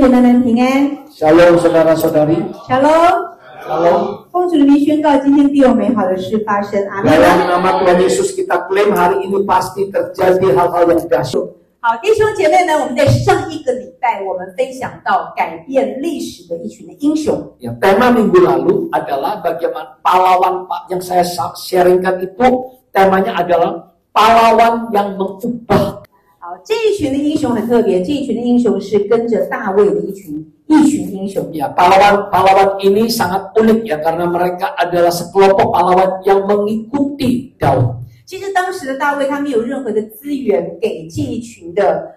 姐妹们平安。Shalom saudara-saudari. Shalom。 Shalom. 奉主的名宣告，今天必有美好的事发生。阿门。 Dalam nama Tuhan Yesus kita klaim hari ini pasti terjadi hal-hal yang dahsyat. 好，弟兄姐妹们，我们在上一个礼拜我们分享到改变历史的一群的英雄。 Ya, tema minggu lalu adalah bagaimana pahlawan yang saya sharingkan itu temanya adalah pahlawan yang mengubah. 好，这一群的英雄很特别，这一群的英雄是跟着大卫的一群英雄。 Ya, pahlawan ini sangat unik ya karena mereka adalah sekelompok pahlawan yang mengikuti Daud. 其实当时的大卫他没有任何的资源给这一群的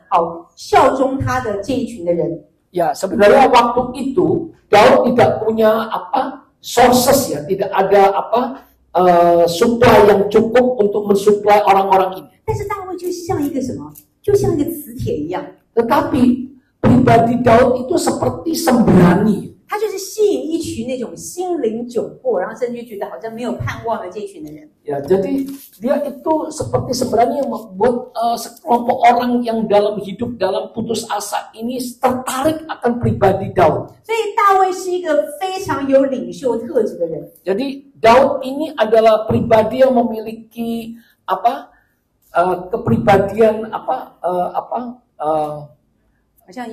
效忠他的这一群的人。 Ya, sebenarnya waktu itu Daud tidak punya sources ya, tidak ada supply yang cukup untuk mensuplai orang-orang ini. 但是大卫就像一个什么？就像一个磁铁一样。 Tetapi pribadi Daud itu seperti sembrani. 他就是吸引一群那种心灵窘迫，然后甚至觉得好像没有盼望的这一群的人。 Ya, jadi dia itu seperti sembrani yang membuat sekelompok orang yang dalam hidup dalam putus asa ini tertarik akan pribadi Daud. 所以大卫是一个非常有领袖特质的人。 Jadi Daud ini adalah pribadi yang memiliki kepribadian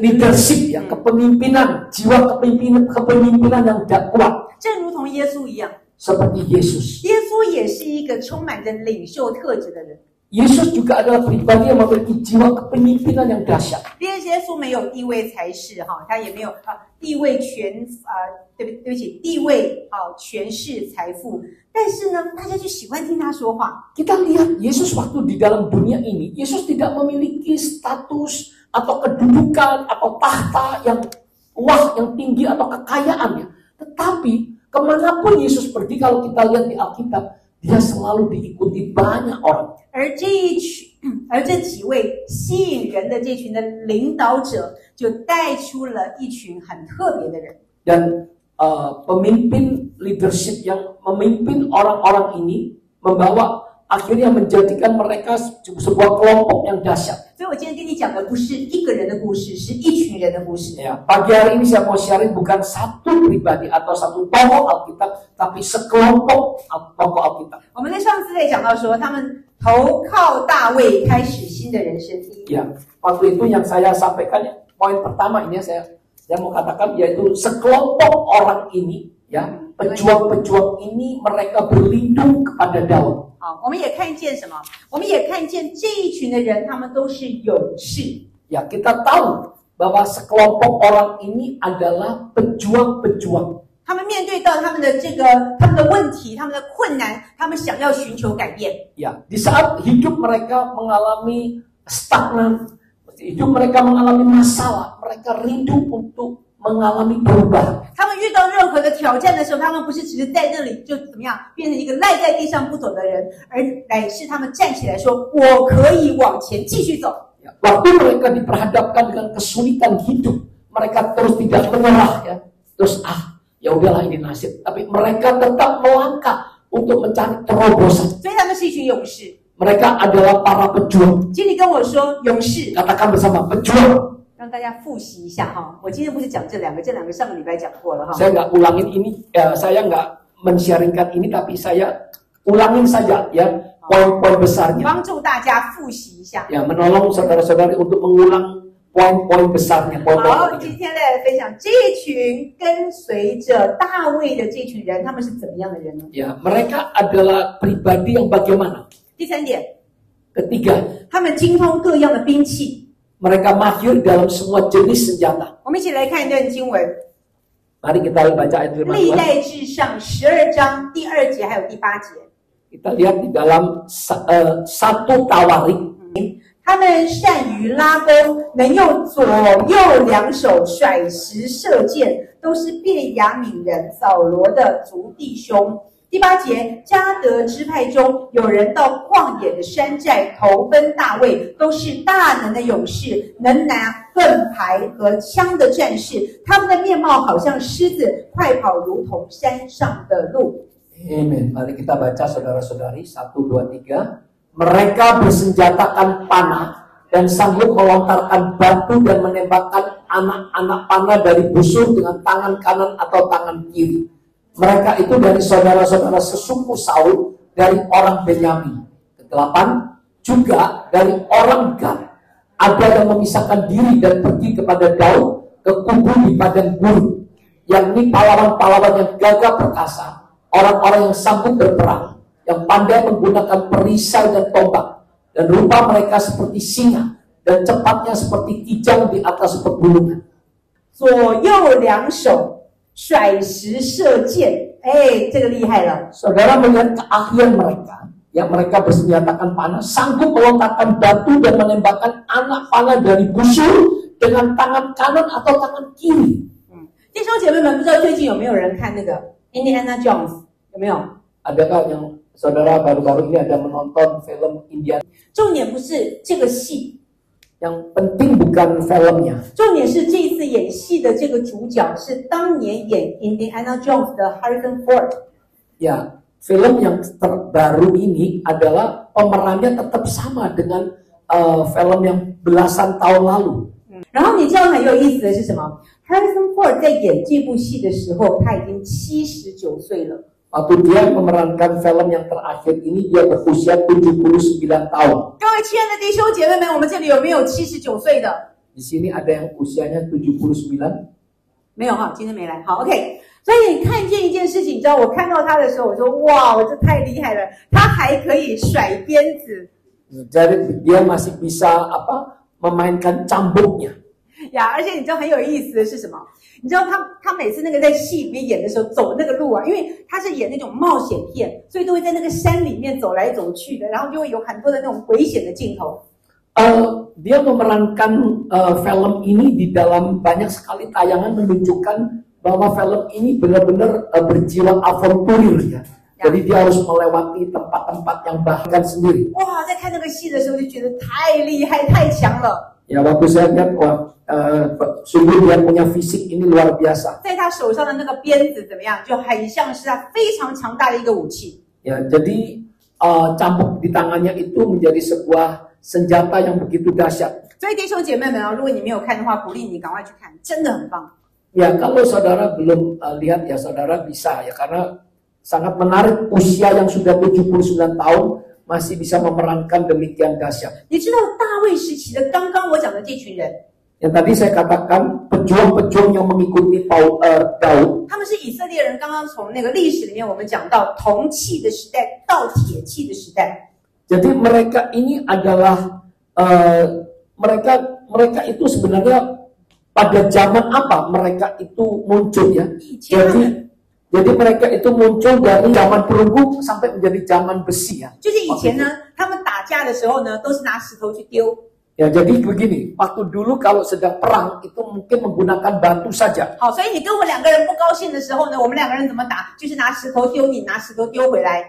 leadership ya, kepemimpinan, jiwa kepemimpinan yang kuat. 正如同耶稣一样， Seperti Yesus. 耶稣也是一个充满着领袖特质的人。 Yesus juga adalah pribadi yang memiliki jiwa kepemimpinan yang dahsyat. 耶稣没有地位才势他也没有地位对不起，地位权势财富，但是呢，大家就喜欢听他说话。 Kita lihat Yesus waktu di dalam dunia ini, Yesus tidak memiliki status atau kedudukan atau tahta yang wah, yang tinggi atau kekayaannya. Tetapi kemanapun Yesus pergi, kalau kita lihat di Alkitab, dia selalu diikuti banyak orang. 而这几位吸引人的这群的领导者，就带出了一群很特别的人。 Dan pemimpin leadership yang memimpin orang-orang ini membawa akhirnya menjadikan mereka sebuah kelompok yang dahsyat. 所以我今天跟你讲的不是一个人的故事，是一群人的故事。 Ya, pagi hari ini saya mau sharing bukan satu pribadi atau satu tokoh Alkitab, tapi sekelompok tokoh Alkitab. 我们在上次在讲到说，他们投靠大卫，开始新的人生。 Ya, waktu itu yang saya sampaikan poin pertama ini saya mau katakan yaitu sekelompok orang ini ya, pejuang-pejuang ini mereka berlindung kepada Daud. 好，我们也看见什么？我们也看见这一群的人，他们都是勇士。 Ya, kita tahu bahwa sekelompok orang ini adalah pejuang-pejuang. 他们面对到他们的问题、他们的困难，他们想要寻求改变。 Ya, di saat hidup mereka mengalami stagnan, hidup mereka mengalami masalah, mereka rindu untuk mengalami perubahan. 他们遇到任何的挑战的时候，他们不是只是在那里就怎么样变成一个赖在地上不走的人，而乃是他们站起来说：“我可以往前继续走。” Waktu mereka diperhadapkan dengan kesulitan hidup, mereka terus tidak menyerah ya. Terus ya udahlah ini nasib. Tapi mereka tetap melangkah untuk mencari terobosan. 所以他们是一群勇士。 Mereka adalah para pejuang. 请你跟我说勇士， Katakan bersama pejuang. 让大家复习一下我今天不是讲这两个上个礼拜讲过了 Saya nggak ulangin ini, saya nggak men-sharingkan ini, tapi saya ulangin saja ya poin-poin besarnya. 帮助大家复习一下。 Ya, menolong saudara-saudari untuk mengulang poin-poin besarnya. 好，今天来分享这群跟随着大卫的这群人，他们是怎么样的人呢？ Ya, mereka adalah pribadi yang bagaimana? 第三点， Ketiga, 他们精通各样的兵器。 mereka mahir dalam semua jenis senjata. 我们一起来看一段经文， Mari kita baca ayat firman 历 Tuhan. 代志上12章第2节还有第8节。 Kita lihat di dalam 1 Tawarik. 他们善于拉弓，能用左右两手甩石射箭，都是便雅悯人扫罗的族弟兄。第8节，迦得支派中有人到旷野的山寨投奔大卫，都是大能的勇士，能拿盾牌和枪的战士，他们的面貌好像狮子，快跑如同山上的鹿。 Amin. Mari kita baca saudara-saudari 1, 2, 3. Mereka bersenjatakan panah dan sanggup melontarkan batu dan menembakkan anak-anak panah dari busur dengan tangan kanan atau tangan kiri. Mereka itu dari saudara-saudara sesuku Saul, dari orang Benyamin. Ke-8, juga dari orang Gad. Ada yang memisahkan diri dan pergi kepada Daud ke kubu di padang gurun, yakni pahlawan-pahlawan yang gagah perkasa, orang-orang yang sanggup berperang, yang pandai menggunakan perisai dan tombak, dan rupa mereka seperti singa, dan cepatnya seperti kijang di atas pegunungan. 左右两手甩石射箭，这个厉害了。 Saudara melihat keahlian mereka, yang mereka bersenjatakan panah, sanggup melontarkan batu dan menembakkan anak panah dari busur dengan tangan kanan atau tangan kiri. 弟兄姐妹们，不知道最近有没有人看那个 Indiana Jones？ 有没有？ Adakah yang saudara baru-baru ini ada menonton film Indiana? 重点不是这个戏， Yang penting bukan filmnya, 重点是这一次演戏的这个主角是当年演 Indiana Jones 的 Harrison Ford。 ya film yang terbaru ini adalah pemerannya tetap sama dengan film yang belasan tahun lalu. 然后你知道很有意思的是什么 ？Harrison Ford 在演这部戏的时候，他已经79岁了。 Waktu dia memerankan film yang terakhir ini, dia berusia 79 tahun. 各位亲爱的弟兄姐妹们，我们这里有没有79岁的？ Di sini ada yang usianya 79? 没有哈，今天没来。好 ，OK。所以你看见一件事情，你知道我看到他的时候，我说哇，我这太厉害了，他还可以甩鞭子。 Jadi dia masih bisa memainkan cambuknya. 呀，而且你知道很有意思的是什么？你知道他每次那个在戏里面演的时候走那个路啊，因为他是演那种冒险片，所以都会在那个山里面走来走去的，然后就会有很多的那种危险的镜头。Dia memerankan film ini di dalam banyak sekali tayangan menunjukkan bahwa film ini benar-benar berjiwa aventurir ya. Jadi dia harus melewati tempat-tempat yang bahkan sendiri. 哇，在看那个戏的时候就觉得太厉害、太强了。 Ya waktu saya lihat wah sungguh dia punya fisik ini luar biasa. 在他手上的那个鞭子怎么样，就很像是他非常强大的一个武器。 Ya, jadi cambuk di tangannya itu menjadi sebuah senjata yang begitu dahsyat. 所以弟兄姐妹们啊，如果你没有看的话，鼓励你赶快去看，真的很棒。 Ya, kalau saudara belum lihat ya saudara bisa ya, karena sangat menarik usia yang sudah 79 tahun masih bisa memerankan demikian dahsyat. 你知道大卫时期的刚刚我讲的这群人， Yang tadi saya katakan pejuang-pejuang yang mengikuti Daud. 他们是以色列人刚刚从那个历史里面我们讲到铜器的时代到铁器的时代。 Jadi mereka ini adalah mereka itu sebenarnya pada zaman apa mereka itu muncul ya? Jadi mereka itu muncul dari zaman perunggu sampai menjadi zaman besi ya. 就是以前呢，他们打架的时候呢，都是拿石头去丢。 Ya, jadi begini, waktu dulu kalau sedang perang itu mungkin menggunakan batu saja. 好，所以你跟我两个人不高兴的时候呢，我们两个人怎么打？就是拿石头丢你，拿石头丢回来。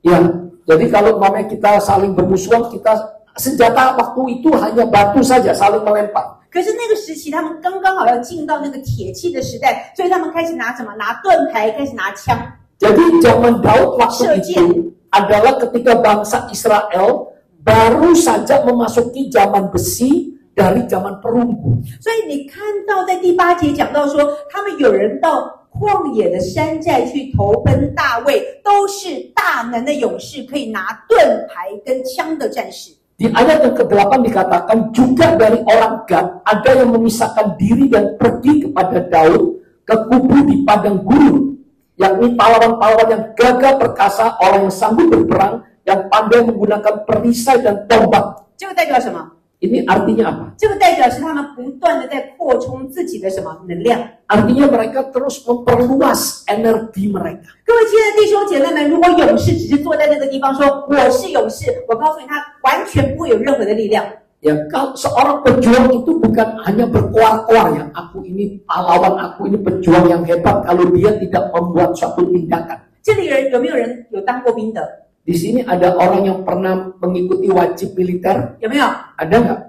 Ya, jadi kalau umpamanya kita saling bermusuhan, kita senjata waktu itu hanya batu saja, saling melempar. 可是那个时期，他们刚刚好要进到那个铁器的时代，所以他们开始拿什么？拿盾牌，开始拿枪。 Jadi zaman Daud waktu itu adalah ketika bangsa Israel baru saja memasuki zaman besi dari zaman perunggu. 所以你看到在第8节讲到说，他们有人到旷野的山寨去投奔大卫，都是大能的勇士，可以拿盾牌跟枪的战士。 Di ayat yang ke-8 dikatakan juga dari orang Gad ada yang memisahkan diri dan pergi kepada Daud ke kubu di padang gurun, yakni pahlawan-pahlawan yang gagah perkasa, orang yang sanggup berperang, yang pandai menggunakan perisai dan tombak. 这个代表什么？ Ini artinya apa? 这个代表是他们不断的在扩充自己的什么能量。 Artinya mereka terus memperluas energi mereka. 各位亲爱的弟兄姐妹们，如果勇士只是坐在那个地方说我是勇士，我告诉你，他完全不会有任何的力量。 Ya, kalau seorang pejuang itu bukan hanya berkoar-koar ya, aku ini pahlawan, aku ini pejuang yang hebat kalau dia tidak membuat suatu tindakan. 这里有没有人有当过兵的？ Di sini ada orang yang pernah mengikuti wajib militer? 有没有？ Ada nggak?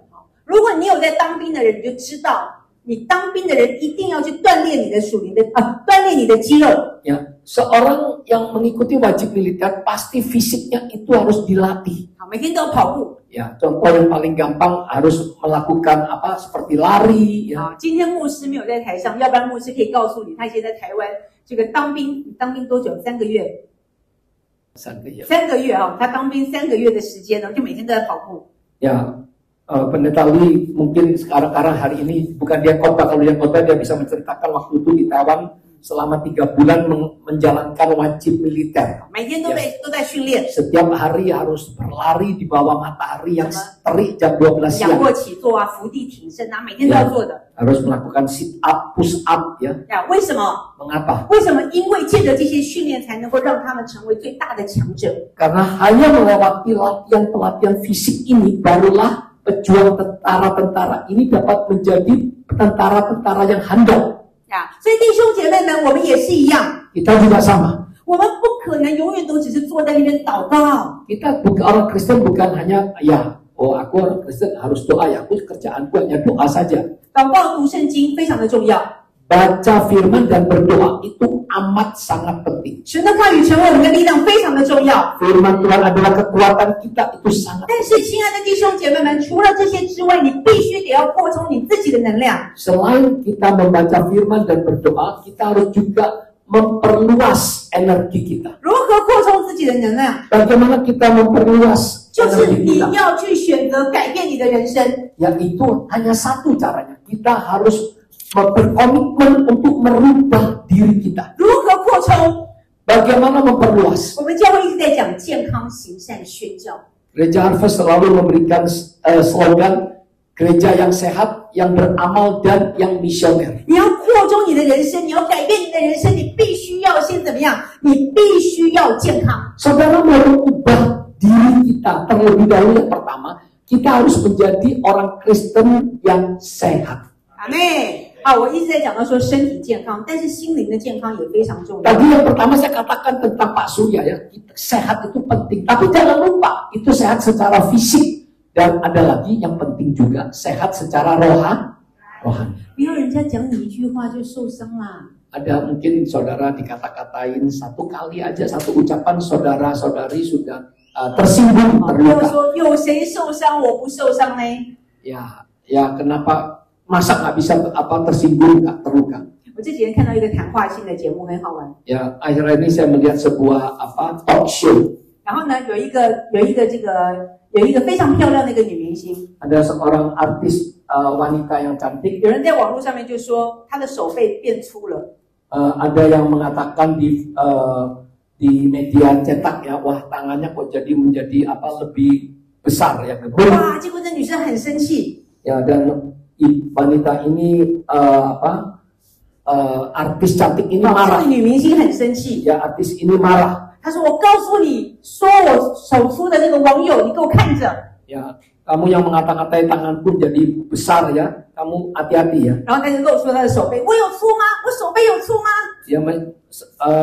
如果你有在当兵的人，你就知道，你当兵的人一定要去锻炼你的锻炼你的肌肉。 Ya, seorang yang mengikuti wajib militer pasti fisiknya itu harus dilatih. 好，每天都要跑步。 Ya, Ya, contoh yang paling gampang harus melakukan apa seperti lari ya. 今天牧师没有在台上，要不然牧师可以告诉你，他以前在台湾这个当兵，你当兵多久？3个月。3个月。3个月他当兵3个月的时间呢，就每天都在跑步。Ya, Pendeta Lee mungkin sekarang hari ini bukan dia khotbah, kalau dia khotbah dia bisa menceritakan waktu itu di Taiwan selama 3 bulan menjalankan wajib militer. 每天都在训练。Setiap hari harus berlari di bawah matahari yang terik jam 12 siang. 仰卧起坐啊，伏地挺身啊，每天都要做的。Harus melakukan sit up, push up ya. 为什么？ Mengapa? 为什么？因为借着这些训练，才能够让他们成为最大的强者。 Karena hanya melewati pelatihan fisik ini barulah pejuang tentara-tentara ini dapat menjadi tentara-tentara yang handal. 所以弟兄姐妹们，我们也是一样。 Kita juga sama. 我们不可能永远都只是坐在那边祷告。 Kita orang Kristen bukan hanya aku orang Kristen harus doa ya, aku kerjaanku hanya doa saja. 祷告读圣经非常的重要。 Baca firman dan berdoa itu amat sangat penting. 神的话语成为我们的力量，非常的重要。 Firman Tuhan adalah kekuatan kita, itu sangat. 但是，亲爱的弟兄姐妹们，除了这些之外，你必须得要扩充你自己的能量。 Selain kita membaca firman dan berdoa, kita harus juga memperluas energi kita. 如何扩充自己的能量？ Bagaimana kita memperluas 就是 energi 你 kita? 要去选择改变你的人生。 Yaitu hanya satu caranya. Kita harus berkomitmen untuk merubah diri kita. 如何扩充？ Bagaimana memperluas? 我们教会一直在讲健康、行善、宣教。 Gereja Harvest selalu memberikan slogan gereja yang sehat, yang beramal dan yang misioner. 你要扩充你的人生，你要改变你的人生，你必须要先怎么样？你必须要健康。 Saudara mau mengubah diri kita terlebih dahulu, yang pertama kita harus menjadi orang Kristen yang sehat. 阿妹。 我一直在讲到说身体健康，但是心灵的健康也非常重要。 Tadi yang pertama saya katakan tentang Pak Surya ya, sehat itu penting. Tapi jangan lupa itu sehat secara fisik dan ada lagi yang penting juga sehat secara rohani. 不要人家讲你一句话就受伤啦。 Ada mungkin saudara dikata-katain satu kali aja, satu ucapan saudara-saudari sudah tersinggung, 不要 terluka. 说有谁受伤我不受伤呢？ Ya kenapa masa nggak bisa tersinggung, nggak terluka? 我这几天看到一个谈话性的节目，很好玩。 Ya akhirnya ini saya melihat sebuah talk show. 然后呢，有一个非常漂亮的一个女明星， Ada seorang artis wanita yang cantik. 有人在网络上面就说她的手背变粗了。 Ada yang mengatakan di media cetak ya, wah tangannya kok menjadi lebih besar ya. 哇！结果这女生很生气。 Ya dan wanita ini artis cantik ini 这 marah. 个女明星很生气。 Ya artis ini marah. 她说：“我告诉你，说我手粗的那个网友，你给我看着。” Ya kamu yang mengata-ngatai tanganku jadi besar ya, kamu hati-hati ya. 然后她就露出她的手背，我有粗吗？我手背有粗吗？ Dia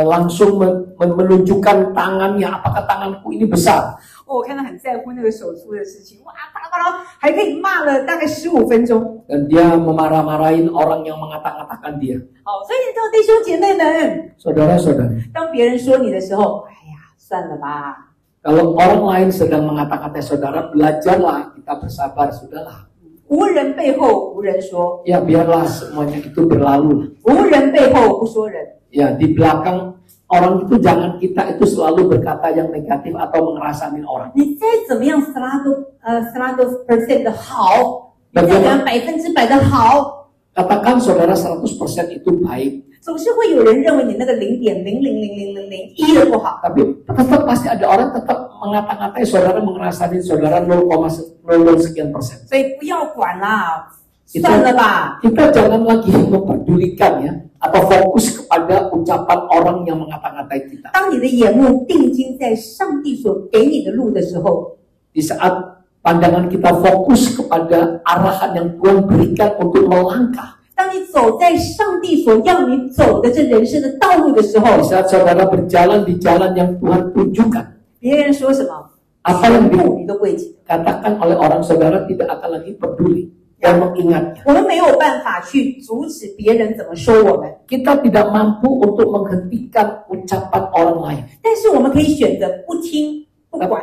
langsung menunjukkan tangannya, apakah tanganku ini besar. 我看她很在乎那个手粗的事情，哇，巴拉巴拉，还可以骂了大概15分钟。 Dan dia memarah-marahin orang yang mengata-ngatakan dia. 所以弟兄姐妹们， Saudara-saudari, 当别人说你的时候，哎呀，算了吧。 kalau orang lain sedang mengata-ngatai saudara, belajarlah, kita bersabar, sudahlah. 无人背后无人说， Ya biarlah semuanya itu berlalu. 无人背后不说人。 Ya di belakang orang itu jangan kita itu selalu berkata yang negatif atau ngerasain orang. 你再怎么样100% 的好，你再怎么样100%的好， Katakan saudara 100% itu baik. 总是会有人认为你那个0.0000001的不好。 Tapi tetap pasti ada orang tetap mengata-ngatai saudara, ngerasain saudara 0,00 sekian persen. 所以不要管啦，算了吧。 Kita jangan lagi memperdulikan ya, atau fokus kepada ucapan orang yang mengata-ngatai kita. 当你的眼目定睛在上帝所给你的路的时候， Di saat pandangan kita fokus kepada arahan yang Tuhan berikan untuk melangkah. 当你走在上帝所要你走的这人生的道路的时候， Di saat saudara berjalan di jalan yang Tuhan tunjukkan, 别人说什么， apa yang 全部你都不会记得。 dikatakan oleh orang saudara tidak akan lagi peduli dan mengingatnya. 我们没有办法去阻止别人怎么说我们， Kita tidak mampu untuk menghentikan ucapan orang lain. 但是我们可以选择不听不管。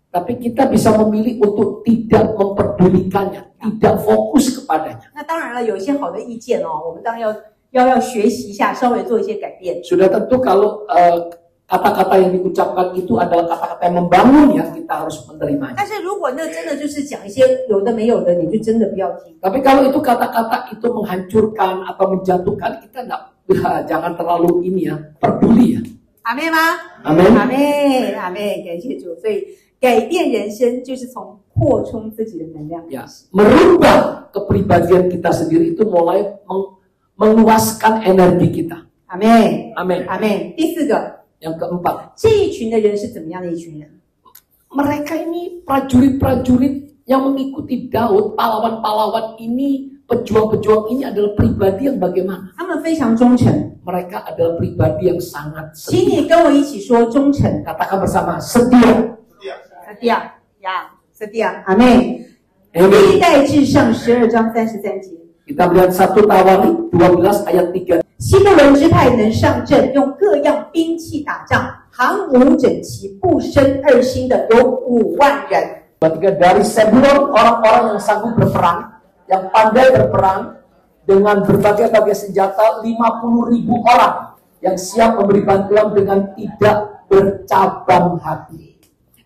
Tapi kita bisa memilih untuk tidak memperdulikannya, tidak fokus kepadanya. 那当然了，有一些好的意见哦，我们当然要学习一下，稍微做一些改变。 Sudah tentu kalau kata-kata yang diucapkan itu adalah kata-kata yang membangun ya, kita harus menerimanya. 但是如果那真的就是讲一些有的没有的，你就真的不要听。 Tapi kalau itu kata-kata itu menghancurkan atau menjatuhkan, kita jangan terlalu ini ya, peduli ya. 阿妹吗？ Amin. 阿妹，阿妹，感谢主。所以改变人生就是从扩充自己的能量。 Ya, merubah kepribadian kita sendiri itu mulai meluaskan energi kita. 阿妹， Amin. 阿妹。第四个， Yang keempat, 这一群的人是怎么样的一群人？ mereka ini prajurit-prajurit yang mengikuti Daud, pahlawan-pahlawan ini, pejuang-pejuang ini adalah pribadi yang bagaimana? 他们非常忠诚。 Mereka adalah pribadi yang sangat 请 setia. 你跟我一起说忠诚。 Katakan bersama, setia. setia，呀，setia，阿妹。 Amin. 历代志上12章33节。 Kita melihat 1 Tawarik 12 ayat 3. 希伯伦支派能上阵，用各样兵器打仗，行伍整齐，不生二心的有5万人。 Ketika dari Zebulon orang-orang yang sanggup berperang, yang pandai berperang dengan berbagai-bagai senjata, 50.000 orang yang siap memberi bantuan dengan tidak bercabang hati.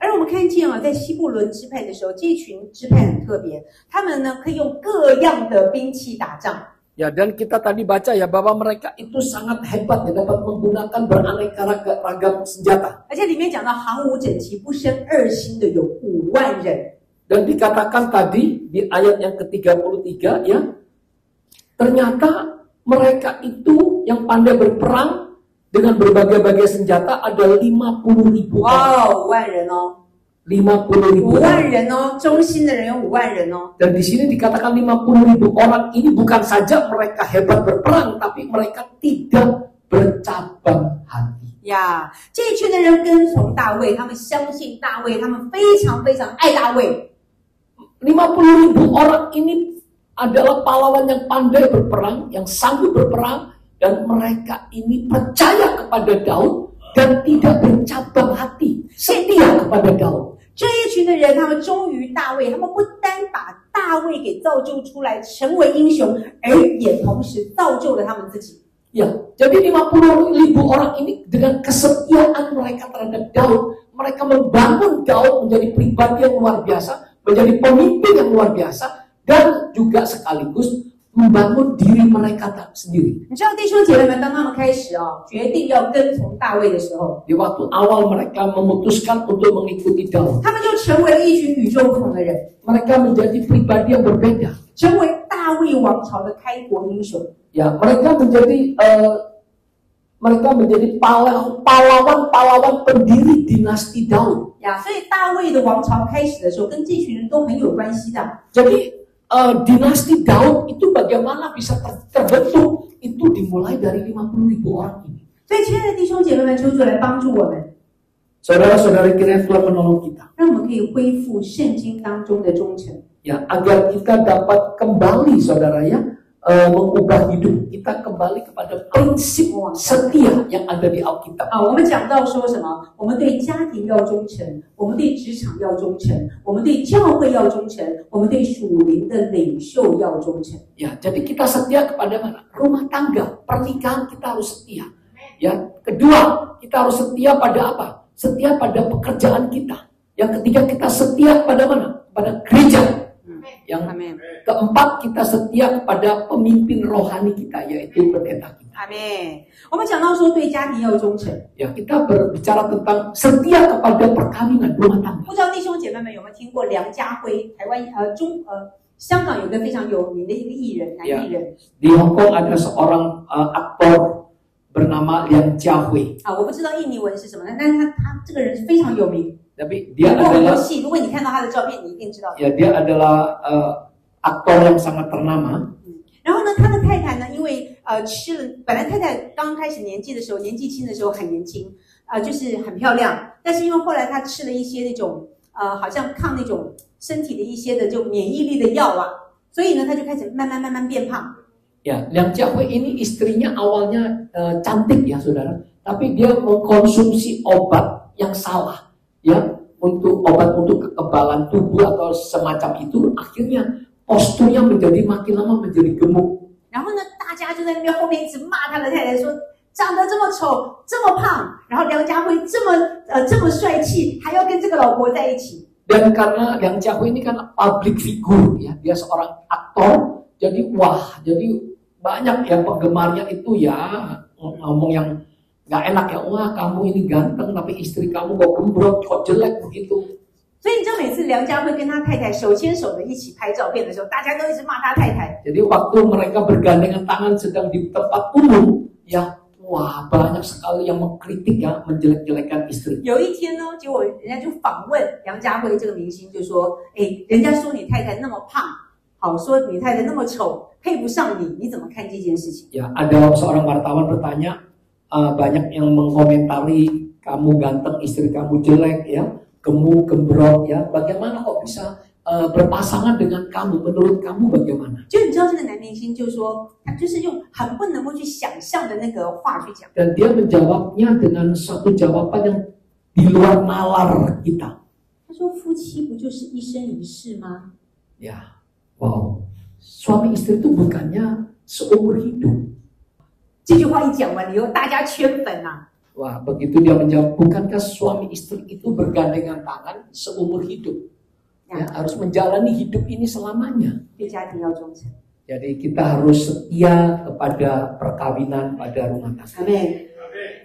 而我们看见啊，在希伯伦支派的时候，这一群支派很特别，他们呢可以用各样的兵器打仗。 Ya, dan kita tadi baca ya bahwa mereka itu sangat hebat ya, dapat menggunakan beraneka ragam senjata. 而且里面讲到行伍整齐、不生二心的有5万人。 Dan dikatakan tadi di ayat yang ke-33 ya, ternyata mereka itu yang pandai berperang dengan berbagai-bagai senjata ada 50.000 orang. 哇，5万人哦， 50.000 5 orang. 万人哦，忠心的人有5万人哦。 Dan di sini dikatakan 50.000 orang ini bukan saja mereka hebat berperang, tapi mereka tidak bercabang hati. 呀，这一群的人跟从大卫，他们相信大卫，他们非常非常爱大卫。 50.000 orang ini adalah pahlawan yang pandai berperang, yang sanggup berperang, dan mereka ini percaya kepada Daud dan tidak bercabang hati, setia kepada Daud. 这一群的人，他们忠于大卫，他们不单把大卫给造就出来成为英雄，而也同时造就了他们自己。 Ya, jadi 50.000 orang ini dengan kesetiaan mereka terhadap Daud, mereka membangun Daud menjadi pribadi yang luar biasa, menjadi pemimpin yang luar biasa, dan juga sekaligus membangun diri mereka sendiri. 你知道弟兄姐妹们，当他们开始决定要跟从大卫的时候， Di waktu awal mereka memutuskan untuk mengikuti Daud, 他们就成为了一群与众不同的人， mereka menjadi pribadi yang berbeda. 成为大卫王朝的开国英雄。 Ya, mereka menjadi pahlawan-pahlawan pendiri dinasti Daud. 呀，所以大卫的王朝开始的时候，跟这群人都很有关系的。 Jadi dinasti Daud itu bagaimana bisa terbentuk? Itu dimulai dari 50.000 orang ini. 所以，亲爱的弟兄姐妹们，求主来帮助我们， Saudara-saudari kiranya Tuhan menolong kita. 让我们可以恢复圣经当中的忠诚。 Ya, agar kita dapat kembali saudara ya, mengubah hidup kita kembali kepada prinsip setia yang ada di Alkitab. 我们讲到说什么？我们对家庭要忠诚，我们对职场要忠诚，我们对教会要忠诚，我们对属灵的领袖要忠诚。 Ya, jadi kita setia kepada mana? Rumah tangga, pernikahan kita harus setia. Ya, kedua, kita harus setia pada apa? Setia pada pekerjaan kita. Yang ketiga, kita setia pada mana? Pada gereja. Yang Amin. keempat, kita setia kepada pemimpin rohani kita, yaitu pendeta kita. 阿妹，我们讲到说对家庭要忠诚， Ya, kita berbicara tentang setia kepada perkawinan rumah tangga. 不知道弟兄姐妹们有没有听过梁家辉？台湾香港有个非常有名的一个艺人，男艺人。 Di Hong Kong ada seorang aktor bernama Liang Jiahui. 我不知道印尼文是什么，但是他这个人非常有名。 Tapi dia 演过很多 adalah 戏，如果你看到他的照片，你一定知道。 ya dia adalah aktor yang sangat ternama. 然后呢，他的太太呢，因为吃了，本来太太刚开始年纪轻的时候很年轻，就是很漂亮，但是因为后来她吃了一些那种好像抗那种身体的一些的就免疫力的药所以呢，她就开始慢慢变胖。 Ya, Liang Jiahui ini istrinya awalnya cantik ya saudara, tapi dia mengkonsumsi obat yang salah. Ya, untuk obat untuk kekebalan tubuh atau semacam itu, akhirnya posturnya menjadi makin lama menjadi gemuk. 然后呢，大家就在那边后面一直骂他的太太说，长得这么丑，这么胖，然后梁家辉这么帅气，还要跟这个老婆在一起。 Dan karena Yang Jiahui ini kan public figure ya, dia seorang aktor, jadi banyak yang penggemarnya itu ya ngomong yang nggak enak ya, wah kamu ini ganteng tapi istri kamu kok gembrot, kok jelek begitu. 所以你知道，每次梁家辉跟他太太手牵手的一起拍照片的时候，大家都一直骂他太太。 Jadi waktu mereka bergandengan tangan sedang di tempat umum, ya wah banyak sekali yang mengkritik ya, menjelek-jelekan istri. 有一天呢，结果人家就访问梁家辉这个明星，就说：“哎，人家说你太太那么胖，好说你太太那么丑，配不上你，你怎么看这件事情？” Ya, ada seorang wartawan bertanya, banyak yang mengomentari kamu ganteng, istri kamu jelek ya, gemuk, gembrot ya, bagaimana kok bisa berpasangan dengan kamu? Menurut kamu bagaimana? 就你知道这个男明星就说，他就是用很不能够去想象的那个话去讲。 Dan dia menjawabnya dengan satu jawaban yang di luar nalar kita. 他说：“夫妻不就是一生一世吗？” Ya, wow, suami istri itu bukannya seumur hidup. 这句话一讲完以后，大家圈粉啊！ Wah, begitu dia menjawab, bukankah suami istri itu bergandengan tangan seumur hidup? Ya, harus menjalani hidup ini selamanya. 对家庭要忠诚。 Jadi kita harus setia kepada perkawinan, pada rumah tangga. 阿妹，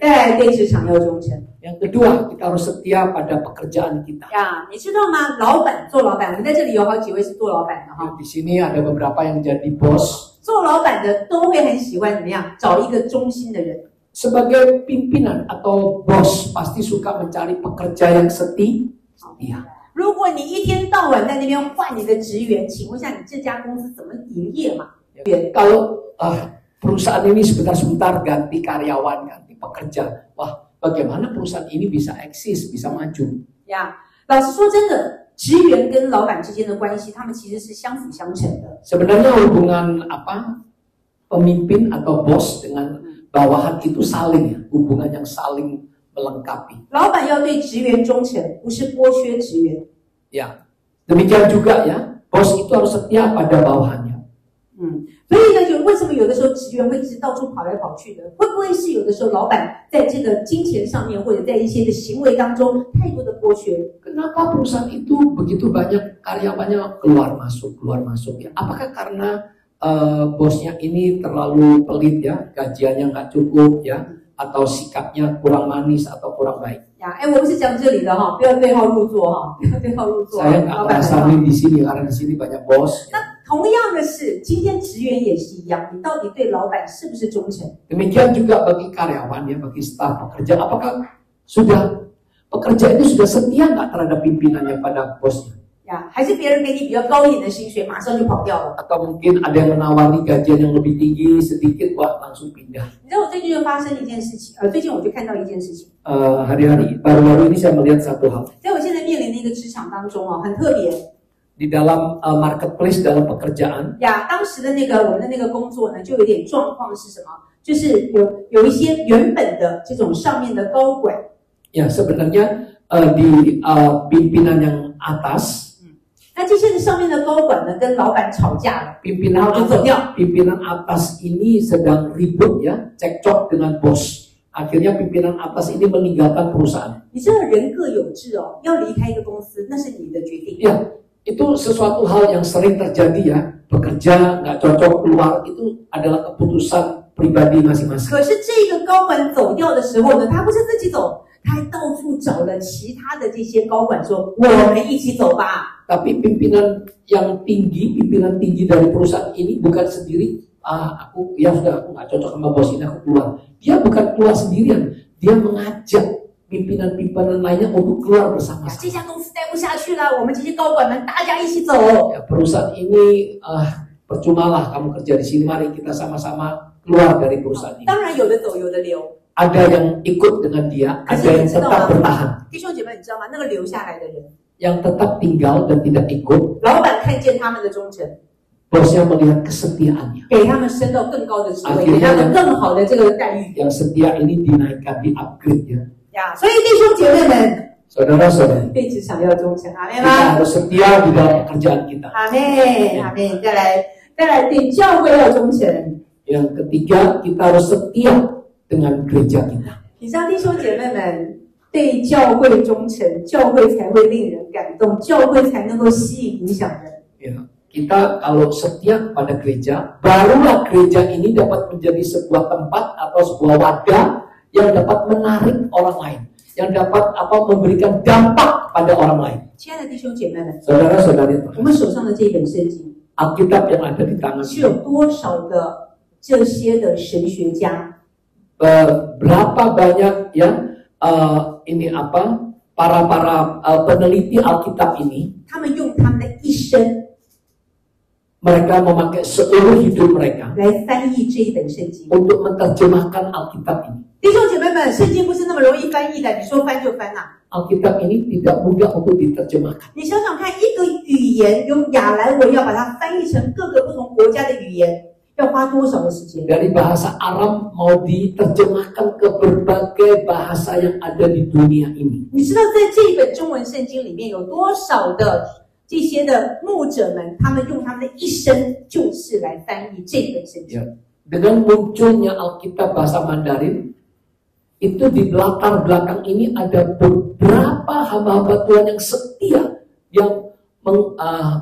再来对职场要忠诚。 Yang kedua, kita harus setia pada pekerjaan kita. 呀，你知道吗？做老板，我们在这里有好几位是做老板的哈。 Di sini ada beberapa yang jadi bos. 做老板的都会很喜欢怎么样？找一个忠心的人。 Sebagai pimpinan atau bos pasti suka mencari pekerja yang setia. 如果你一天到晚在那边换你的职员，请问一下，你这家公司怎么营业嘛？ Kalau perusahaan ini sebentar-sebentar ganti karyawan, ganti pekerja, wah bagaimana perusahaan ini bisa eksis, bisa maju? 呀，老实说真的，职员跟老板之间的关系，他们其实是相辅相成的。 Sebenarnya hubungan pemimpin atau bos dengan bawahan itu saling ya, hubungan yang saling melengkapi. 老板要对职员忠诚，不是剥削职员。 Ya, demikian juga ya, bos itu harus setia pada bawahannya. 所以呢，为什么有的时候职员会一直到处跑来跑去的？会不会是有的时候老板在这个金钱上面，或者在一些的行为当中太多的剥削？ Kenapa perusahaan itu begitu banyak karyawannya keluar masuk ya? Apakah karena bosnya ini terlalu pelit ya, gajiannya nggak cukup ya, atau sikapnya kurang manis atau kurang baik? 呀，我不是讲这里的哈，不要对号入座哈，不要对号入座。 Saya nggak merasakan di sini karena di sini banyak bos. 那同样的是，今天职员也是一样，你到底对老板是不是忠诚？ Demikian juga bagi karyawan ya, bagi staf pekerja, apakah pekerja itu sudah setia nggak terhadap pimpinannya pada bosnya? 呀，还是别人给你比较高一点的薪水，马上就跑掉了？ Atau mungkin ada yang menawari gajian yang lebih tinggi sedikit, wah langsung pindah. 你知道我最近就发生一件事情，最近我就看到一件事情， Hari-hari baru-baru ini saya melihat satu hal 在我现在面临的一个职场当中很特别。 di dalam marketplace, dalam pekerjaan. 呀，当时的我们的那个工作呢，就有点状况是什么？就是有一些原本的这种上面的高管， Ya, sebenarnya di pimpinan yang atas. 那这些上面的高管呢，跟老板吵架了， Pimpinan 然后就走掉。 pimpinan atas ini sedang ribut ya, cekcok dengan bos. Akhirnya pimpinan atas ini meninggalkan perusahaan. 你知道人各有志哦，要离开一个公司，那是你的决定。 Ya, itu sesuatu hal yang sering terjadi ya. Bekerja nggak cocok keluar itu adalah keputusan pribadi masing-masing. 可是这个高管走掉的时候呢，他不是自己走，他还到处找了其他的这些高管说：“我们一起走吧。” Tapi pimpinan tinggi dari perusahaan ini bukan sendiri. Aku nggak cocok sama bos ini, aku keluar. Dia bukan keluar sendirian, dia mengajak pimpinan-pimpinan lainnya untuk keluar bersama-sama. 这家公司待不下去了，我们这些高管们大家一起走。 Ya, perusahaan ini percumalah kamu kerja di sini, mari kita sama-sama keluar dari perusahaan ini. 当然有的走，有的留。 Ada yang ikut dengan dia, ada yang tetap bertahan. 弟兄姐妹，你知道吗？那个留下来的人， Yang tetap tinggal dan tidak ikut, 老板看见他们的忠诚， bosnya melihat kesetiaannya. 给他们升到更高的职位，给他们更好的这个待遇。 Yang setia ini dinaikkan, di-upgrade ya. 呀，所以弟兄姐妹们， Saudara-saudari, 对职场要忠诚，阿门 kita 吗？ harus setia di dalam pekerjaan kita. 阿门，阿门。再来对教会要忠诚。 Yang ketiga, kita harus setia dengan gereja kita. 以上弟兄姐妹们，对教会忠诚，教会才会令人感动，教会才能够吸引影响人。 Ya, kita kalau setia kepada gereja, barulah gereja ini dapat menjadi sebuah tempat atau sebuah wadah yang dapat menarik orang lain, yang dapat memberikan dampak pada orang lain. 亲爱的弟兄姐妹们， Saudara-saudari, 我们手上的这本圣经 Alkitab yang ada di tangan 是有多少的这些的神学家， berapa banyak yang para peneliti Alkitab ini, 他们用他们的一生 mereka memakai seluruh hidup mereka 来翻译这一本圣经。 untuk menerjemahkan Alkitab ini. 弟兄姐妹们，圣经不是那么容易翻译的，你说翻就翻啊。 Alkitab ini tidak mudah untuk diterjemahkan. 你想想看，一个语言用亚兰文要把它翻译成各个不同国家的语言，要花多少的时间？ Dari bahasa Aram mau diterjemahkan ke berbagai bahasa yang ada di dunia ini. 你知道在这一本中文圣经里面有多少的这些的牧者们，他们用他们的一生就是来翻译这本圣经。 Ya. Dengan munculnya Alkitab bahasa Mandarin, itu di latar belakang ini ada beberapa hamba-hamba Tuhan yang setia, yang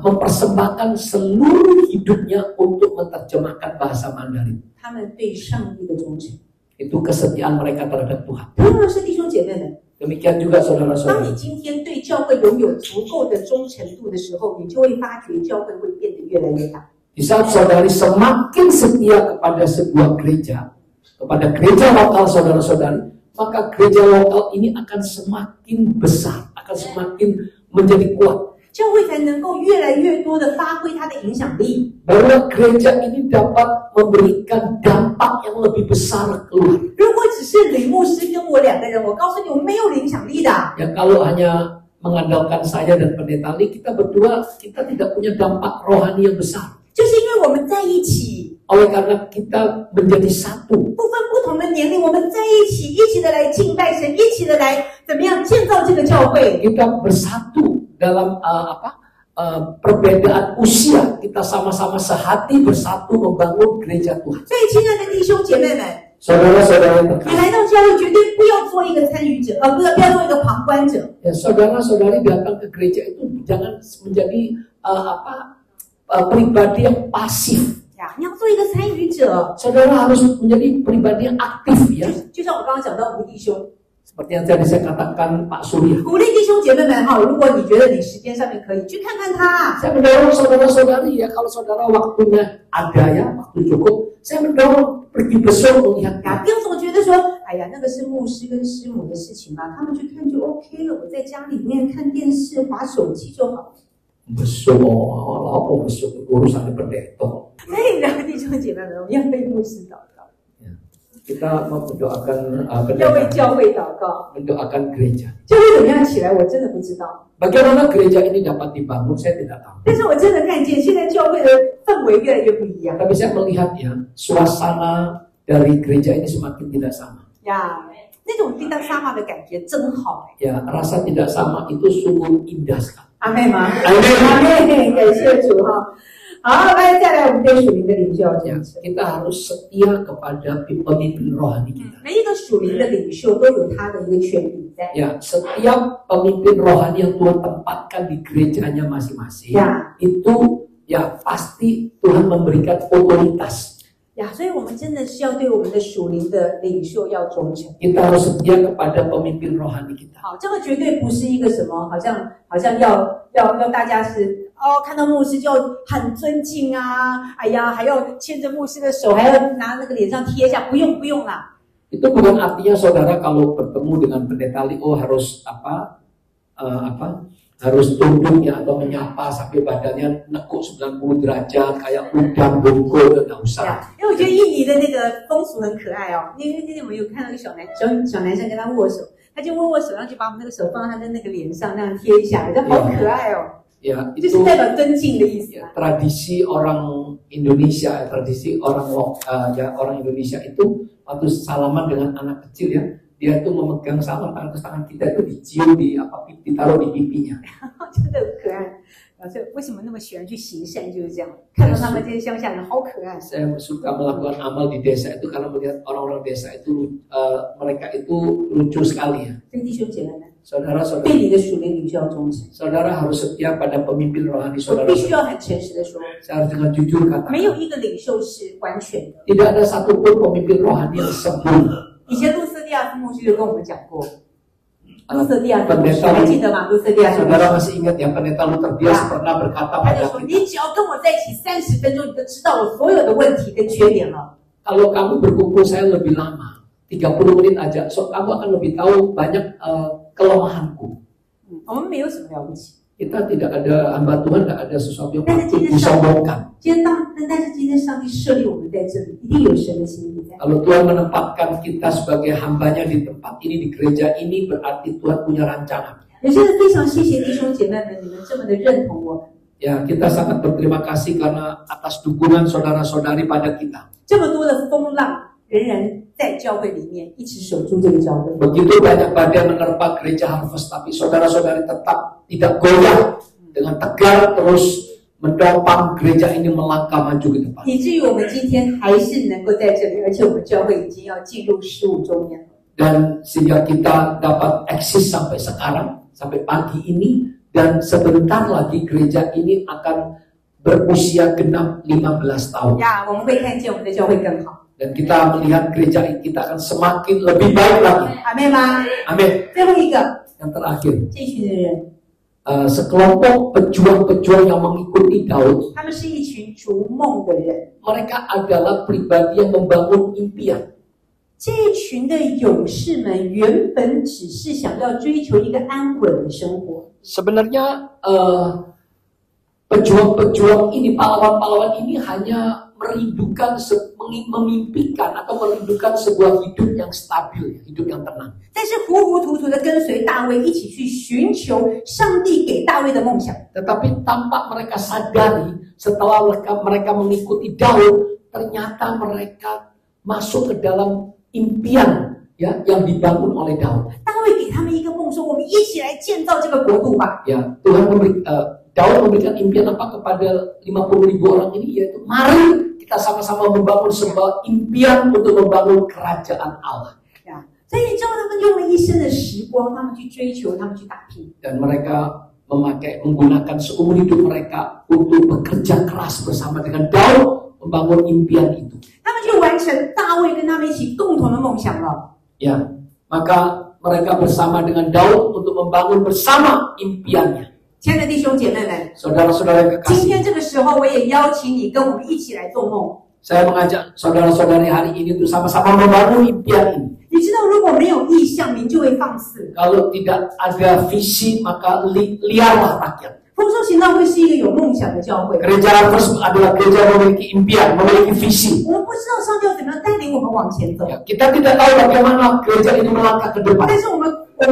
mempersembahkan seluruh hidupnya untuk menerjemahkan bahasa Mandarin. 他们对上帝的忠诚， Itu kesetiaan mereka terhadap Tuhan. 同样是弟兄姐妹们， Demikian juga 当 saudara-saudara. 你今天对教会拥有足够的忠诚度的时候，你就会发觉教会会变得越来越大。 Di saat saudari semakin setia kepada sebuah gereja, kepada gereja lokal saudara-saudari, maka gereja lokal ini akan semakin besar, akan semakin menjadi kuat. 教会才能够越来越多的发挥它的影响力。 Barulah gereja ini dapat memberikan dampak yang lebih besar keluar. 如果只是吕牧师跟我两个人，我告诉你，我们没有影响力的。 Ya kalau hanya mengandalkan saya dan pendeta Li, kita berdua kita tidak punya dampak rohani yang besar. 就是因为我们在一起， Oleh karena kita menjadi satu, 不分不同的年龄，我们在一起，一起的来敬拜神，一起的来怎么样建造这个教会。 kita bersatu dalam perbedaan usia, kita sama-sama sehati bersatu membangun gereja Tuhan. 所以，亲爱的弟兄姐妹们， Saudara-saudara yang 你 terkasih, 来到教会绝对不要做一个参与者，不要做一个旁观者。 ya saudara-saudari datang ke gereja itu jangan menjadi pribadi yang pasif. 呀，你要做一个参与者。 Saudara harus menjadi pribadi yang aktif ya. 就像我刚刚讲到吴弟兄， Seperti yang tadi saya katakan Pak Surya. 鼓励弟兄姐妹们哈，如果你觉得你时间上面可以去看看他， Saya mendorong saudara-saudari ya, kalau saudara waktunya ada ya, waktu cukup, saya mendorong pergi besok melihat 呀，不要总觉得说，哎呀，那个是牧师跟师母的事情嘛，他们去看就 OK 了，我在家里面看电视、滑手机就好。 besok, apa besok urusan pendeta. 所以，两个弟兄姐妹们，我们要为牧师祷告， Kita mau mendoakan 要为教会祷告。 mendoakan gereja. 教会怎么样起来，我真的不知道。 Bagaimana gereja ini dapat dibangun, saya tidak tahu. 但是我真的看见，现在教会的氛围越来越不一样 Tapi saya melihat ya, suasana dari gereja ini semakin tidak sama. 呀。那种叮当沙发的感觉真好 Ya, rasa tidak sama itu sungguh indah sekali. 阿妹吗？阿妹阿妹，感谢主哈。好，来再来我们对属灵的领袖要 Ya, 忠诚。 kita harus setia kepada pemimpin rohani kita. 每一个属灵的领袖都有他的一个权柄在。 Ya, setiap pemimpin rohani yang Tuhan tempatkan di gerejanya masing-masing, Ya. itu ya pasti Tuhan memberikan otoritas. 呀，所以我们真的是要对我们的属灵的领袖要忠诚。 Kita harus setia kepada pemimpin rohani kita. 好，这个绝对不是一个什么，好像要大家是看到牧师就很尊敬啊，哎呀，还要牵着牧师的手，还要拿那个脸上贴一下，不用啦。 Itu bukan artinya saudara kalau bertemu dengan pendeta Li, harus harus tunduk ya atau menyapa sampai badannya nekuk 90 derajat kayak udang bongkol, enggak usah. 因为我觉得印尼的那个风俗很可爱哦。因为那天我们有看到一个小男生跟他握手，他就握手，然后就把我们那个手放到他的那个脸上那样贴一下，我觉得好可爱哦。 Ya, 就 itu 是代表尊敬的意思啊。 tradisi orang Indonesia, tradisi orang Indonesia itu waktu salaman dengan anak kecil ya, dia tuh memegang sama terus tangan kita itu dicium ditaruh di pipinya. 真的很可爱。所以为什么那么喜欢去行善，就是这样，看到他们这些乡下人好可爱。 Saya suka melakukan amal di desa itu karena melihat orang-orang desa itu mereka itu lucu sekali ya. 所以弟兄姐妹们， Saudara-saudara, 对你的属灵领袖要忠诚。 saudara harus setia pada pemimpin rohani 我 saudara. 必须要很诚实的说， Saya harus dengan jujur 没 katakan, 有一个领袖是完全的。 tidak ada satupun pemimpin rohani yang sempurna. 以前路斯蒂亚斯牧师就跟我们讲过，路斯蒂亚斯牧师还记得吗？路斯蒂亚斯牧师 Saudara masih ingat ya pendeta Luther Bias pernah berkata 他就 pada 说：“ kita, 你只要跟我在一起30分钟，你就知道我所有的问题跟缺点了。 kalau kamu berkumpul saya lebih lama, 30 menit aja, so kamu akan lebih tahu banyak kelemahanku. ” 我们没有什么了不起， Kita tidak ada hamba Tuhan, tidak ada sesuatu yang patut disombongkan. 但是今天上帝设立我们在这里，一定有神的心意在。 Kalau Tuhan menempatkan kita sebagai hambanya di tempat ini, di gereja ini, berarti Tuhan punya rancangan. 也真的非常谢谢弟兄姐妹们，你们这么的认同我们。 Ya, kita sangat berterima kasih karena atas dukungan saudara-saudari pada kita. 这么多的风浪，仍然在教会里面一直守住这个教会。 Begitu banyak badai menerpa gereja Harvest, tapi saudara-saudari tetap tidak goyah dengan tegar terus mendorong gereja ini melangkah maju ke depan. 以至于我们今天还是能够在这里，而且我们教会已经要进入15周年了。 Dan sehingga kita dapat eksis sampai sekarang, sampai pagi ini, dan sebentar lagi gereja ini akan berusia genap 15 tahun. 呀，我们会看见我们的教会更好。 Dan kita melihat gereja kita akan semakin lebih baik lagi. 阿妹吗？ Amin. 最后一个， Yang terakhir, 这群的人， sekelompok pejuang-pejuang yang mengikuti Daud, 他们是一群逐梦的人。 mereka adalah pribadi yang membangun impian. 这一群的勇士们原本只是想要追求一个安稳的生活， Sebenarnya pejuang-pejuang ini, pahlawan-pahlawan ini hanya merindukan, memimpikan atau merindukan sebuah hidup yang stabil, hidup yang tenang. 但是糊糊涂涂的跟随大卫一起去寻求上帝给大卫的梦想。 Tetapi tanpa mereka sadari, setelah mereka mengikuti Daud, ternyata mereka masuk ke dalam impian ya yang dibangun oleh Daud. 大卫给他们一个梦，说我们一起来建造这个国度吧。 Ya, Daud memberikan impian apa kepada 50.000 orang ini, yaitu mari kita sama-sama membangun sebuah impian untuk membangun kerajaan Allah. 呀，所以之后他们用了一生的时光，他们去追求，他们去打拼。 Dan mereka menggunakan seumur hidup mereka untuk bekerja keras bersama dengan Daud membangun impian itu. 他们就完成大卫跟他们一起共同的梦想了。 Ya, maka mereka bersama dengan Daud untuk membangun bersama impiannya. 亲爱的弟兄姐妹们， Saudara-saudara yang 今 kekasih, 天这个时候，我也邀请你跟我们一起来做梦。 saya mengajak saudara-saudari hari ini untuk sama-sama membangun impian ini. 你知道，如果没有意向，民就会放肆。 Kalau tidak ada visi, maka liarlah rakyat. 丰收行道会是一个有梦想的教会。 Gereja Harvest adalah gereja yang memiliki impian, memiliki visi. 我们不知道上帝要怎么样带领我们往前走， Ya, kita tidak tahu bagaimana gereja ini melangkah ke depan. 但是我们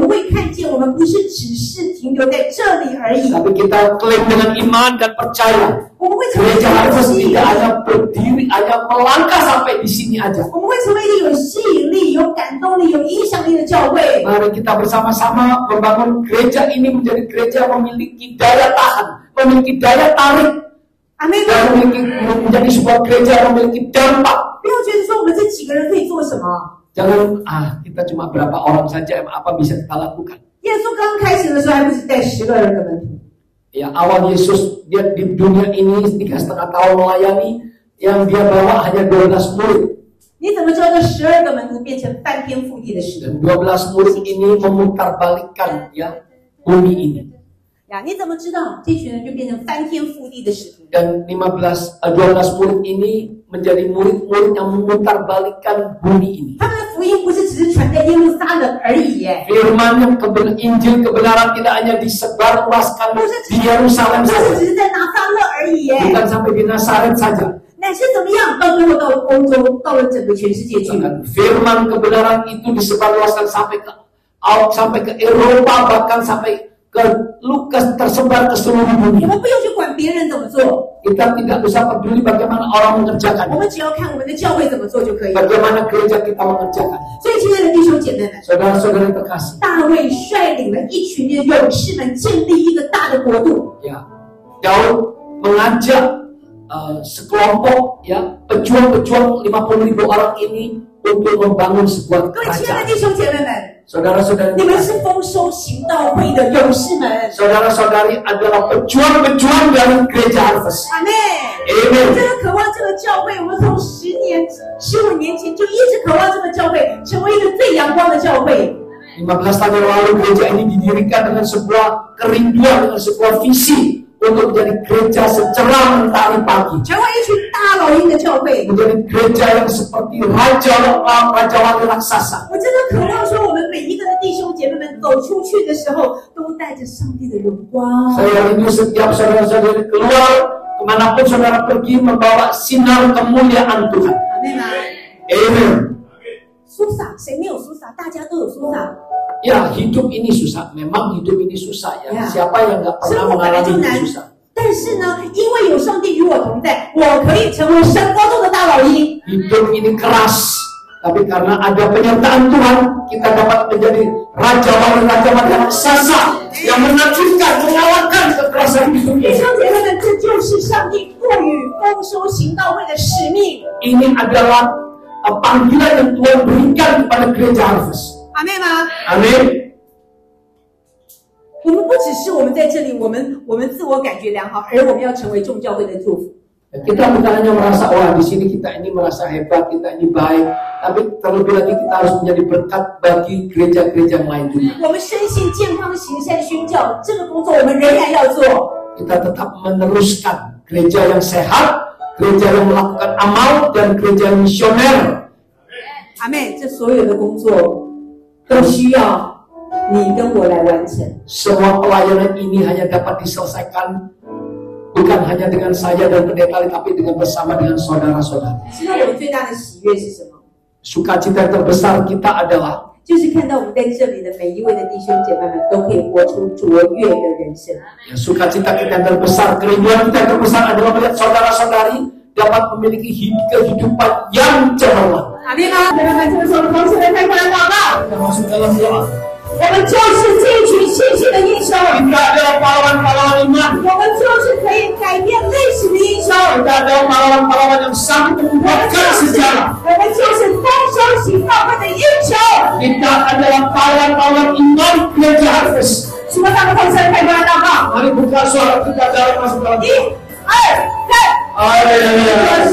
会看见，我们不是只是停留在这里而已， Tapi kita klaim dengan iman dan percaya. 我们会成为一 Gereja 个有 Harvest 吸引 tidak 力， hanya berdiri, hanya melangkah sampai di sini aja. 我们会成为一个有吸引力、有感动力、有影响力的教会。 Mari kita bersama-sama membangun gereja ini menjadi gereja yang memiliki daya tahan, memiliki daya tarik, 阿妹 dan 们， menjadi sebuah gereja yang memiliki dampak. 不要觉得说我们这几个人可以做什么。 Jangan kita cuma berapa orang saja, apa bisa kita lakukan? 耶稣刚开始的时候还不是带10个人的门徒， Ya, awal Yesus dia di dunia ini 3,5 tahun melayani, yang dia bawa hanya 12 murid. 你怎么知道这12个门徒变成翻天覆地的使徒？ Dan 12 murid ini memutarbalikkan ya bumi ini. 呀，你怎么知道这群人就变成翻天覆地的使徒？ Dan 12 murid ini menjadi murid-murid yang memutarbalikkan bumi ini. 他们的福音不是只是传在耶路撒冷而已耶， Firman yang Injil kebenaran tidak hanya disebarluaskan di Yerusalem 不是 saja, 只是在拿撒勒而已耶， bukan sampai di Nazaret saja. 乃是怎么样？到最后到欧洲，到了整个全世界去。 Bahkan firman kebenaran itu disebarluaskan sampai ke Eropa, bahkan sampai tersebar ke seluruh 我 dunia. 们不用去管别人怎么做， Kita tidak bisa peduli bagaimana orang 我 mengerjakan, 们只要看我们的教会怎么做就可以了。 bagaimana gereja kita mengerjakan. 所以，亲爱的弟兄姐妹们， Saudara-saudari terkasih, 大卫率领了一群的勇士们建立一个大的国度。 ya, Daud mengajak sekelompok ya pejuang-pejuang 50.000 orang ini untuk membangun sebuah 各位亲爱的 kerajaan. 弟兄姐妹们， Saudara-saudari, 你们是丰收行道会的勇士们。 saudara-saudari adalah pejuang-pejuang dari gereja Harvest. 阿妹， Amen. 我真的渴望这个教会，我们从10年、15年前就一直渴望这个教会成为一个最阳光的教会。 15 tahun yang lalu gereja ini didirikan dengan sebuah kerinduan, dengan sebuah visi untuk menjadi gereja secerah mentari pagi. 成为一群大老鹰的教会。 Menjadi gereja yang seperti raja-wali raksasa. 我真的渴望说，我们每一个的弟兄姐妹们走出去的时候，都带着上帝的荣光。 Saya rindu setiap saudara-saudari keluar, kemanapun saudara pergi membawa sinar kemuliaan Tuhan. 阿妹们， Amen. 苏撒谁没有苏撒？大家都有苏撒。 Ya, hidup ini susah. Memang hidup ini susah ya. Ya. Siapa yang nggak 生 pernah 活本来 mengalami 就 hidup 难 susah?，但是呢，因为有上帝与我同在，我可以成为神国中的大老鹰。 Hidup ini keras, tapi karena ada penyertaan Tuhan, kita dapat menjadi raja-wali raksasa yang menakjubkan, mengalahkan kekerasan hidup 弟 ini. 兄姐妹们，这就是上帝赋予丰收行道会的使命。 Ini adalah panggilan yang Tuhan berikan kepada gereja Harvest. 阿妹吗？ Amin. 我们不只是我们在这里，我们自我感觉良好，而我们要成为众教会的祝福。 Kita bukan hanya merasa wah di sini kita ini merasa hebat, kita ini baik, tapi terlebih lagi kita harus menjadi berkat bagi gereja-gereja yang lain juga. 我们深信健康行善宣教这个工作，我们仍然要做。 Kita tetap meneruskan gereja yang sehat, gereja yang melakukan amal, dan gereja yang misioner. 阿妹，这所有的工作都需要你跟我来完成。 Semua pelayanan ini hanya dapat diselesaikan bukan hanya dengan saya dan pendeta, tapi dengan bersama dengan saudara-saudara. 知道我们最大的喜悦是什么？ Sukacita terbesar kita adalah 就是看到我们在这里的每一位的弟兄姐妹们都可以活出卓越的人生。 sukacita kita yang terbesar, kerinduan kita yang terbesar adalah melihat saudara-saudari dapat memiliki kehidupan yang cemerlang. 阿妹吗？姐妹们，这个时候同时的开口来祷告。 Kita masuk dalam doa. 我们就是这一群信心的英雄， Kita adalah pahlawan-pahlawan iman. 我们就是可以改变历史的英雄。 Kita adalah pahlawan-pahlawan yang sanggup membuatkan sejarah. 我们就是丰收行道会的英雄。 Kita adalah pahlawan-pahlawan iman gereja Harvest. 请问他们同时的开口来祷告。 Mari buka suara kita dalam masuk dalam 1、2、doa. 3。 Haleluya.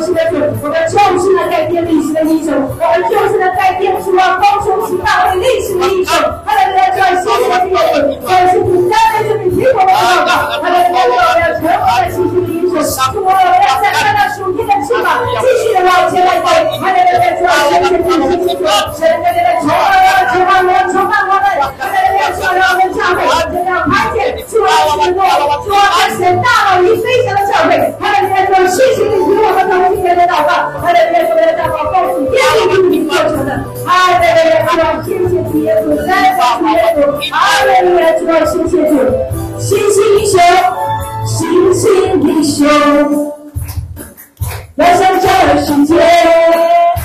是的，主，我们就是那改变历史的英雄，我们就是那改变主啊丰收行道会历史的英雄。他的名字叫谢谢你，谢谢你，赞美主，你听我们祷告。他的名字我要成为信心的英雄，主啊，我要再看到属天的翅膀，继续的往前来走。他的名字叫谢谢你，神的名字充满我，充满我，充满我们。他的名字叫让我们教会这样看见主啊，经过主啊，在神大老鹰飞翔的教会。他的名字叫谢谢你，听我们同心的祷告。他的名字的祷告，告诉天地为你做成的。哈利路亚，主啊，谢谢主耶稣，赞美主耶稣。哈利路亚，主啊，谢谢主，星星英雄，星星英雄，要向这世界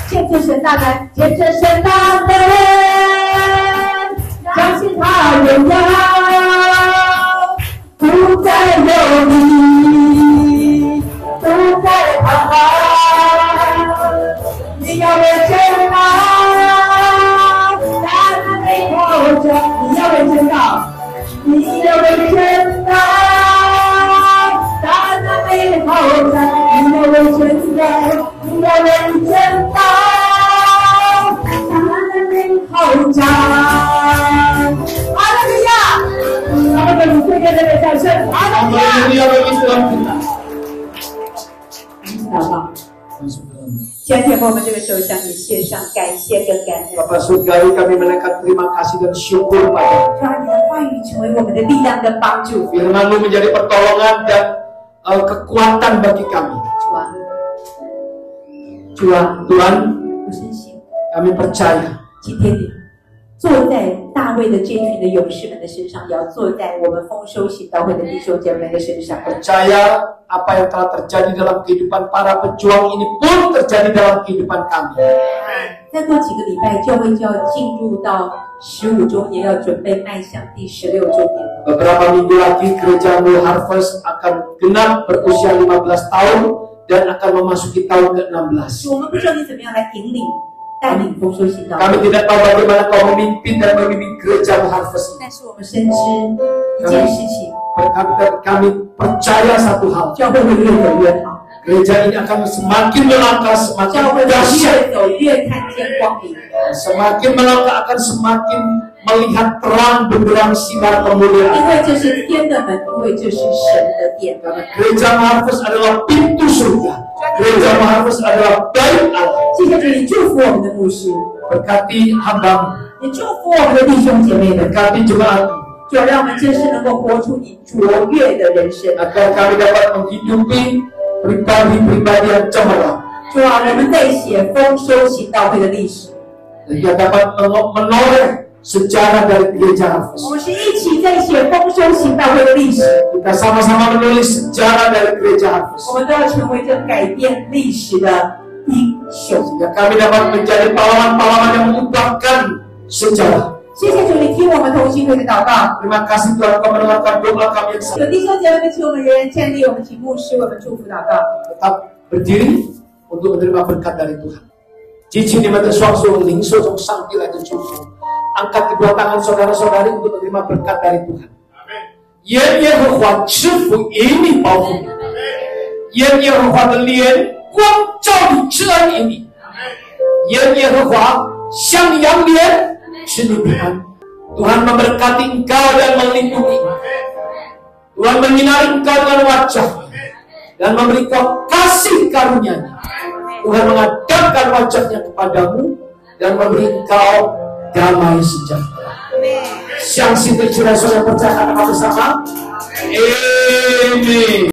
见证神大能，见证神大能，相信他荣耀不再有你，不再彷徨。你要为真道，大能背后着，你要为真道，你要为真道，大能背后着，你要为真道，你要为真道，大能背后着。哈利路亚！我们用最热烈的掌声，哈利路亚！ Haleluya bagi Tuhan kita. 祷告。 Masuk dalam doa. 今天我们这个时候向你献上感谢跟感恩， Bapak Surgawi, kami menaikkan terima kasih dan syukur pada 让你的话语成为我们的力量跟帮助。 Firman-Mu menjadi pertolongan dan kekuatan bagi kami. 主啊， Tuhan, 我深信 kami percaya 今天你坐在大卫的这群的勇士们的身上，也要坐在我们丰收行道会的弟兄姐妹的身上。 Percaya apa yang telah terjadi dalam kehidupan para pejuang ini pun terjadi dalam kehidupan kami. 再过几个礼拜，教会就要进入到15周年，要准备迈向第16周年。 Beberapa minggu lagi gereja New Harvest akan genap berusia 15 tahun dan akan memasuki tahun ke-16. 我们不知道你怎么样来带领丰收行道会， Kami tidak tahu bagaimana kau memimpin dan memimpin gereja New Harvest. 但是我们深知一件事情， Kami percaya satu hal. 教会会越走越好， Gereja ini akan semakin melangkah, 教 semakin 会会 dahsyat. 越走越看见光明。 Semakin melangkah akan semakin melihat terang benderang sinar 因 kemuliaan. 为这是天的门，因为这是神的殿。 Karena gereja Harvest adalah pintu surga. Gereja Harvest adalah bait Allah. 谢谢主，你祝福我们的牧师， Berkati hambamu, 你祝福我们的弟兄姐妹们， berkati jemaat, 就让我们真是能够活出你卓越的人生。 agar kami dapat menghidupi pribadi-pribadi yang cemerlang. 主啊，我们在写丰收行道会的历史， Dan dia dapat menoreh sejarah dari gereja 我 Harvest. 们是一起在写丰收行道会的历史， Kita sama-sama menulis sejarah dari gereja 我 Harvest. 们都要成为这改变历史的英雄。 Sehingga kami dapat menjadi pahlawan-pahlawan yang mengubahkan sejarah. 谢谢主，你听我们同心会的祷告。 Terima kasih Tuhan kau mendengarkan doa kami yang 有弟兄姐妹们，请我们仍然站立，我们请牧师为我们祝福祷告。 tetap berdiri untuk menerima berkat dari Tuhan. 支持你們的雙手領受從上帝來的祝福。Angkat kedua tangan saudara-saudari untuk menerima berkat dari Tuhan. 愿耶和华赐福于你，保护你；愿耶和华的脸光照你，赐恩于你；愿耶和华向你扬脸，赐你平安。Tuhan memberkati engkau dan melindungi. Tuhan menyinari engkau dengan wajah dan memberi kau kasih karunia-Nya. Tuhan menghadapkan wajahnya kepadamu dan memberi engkau damai sejahtera. 相信的，既然说要不再喊他们上，Amen。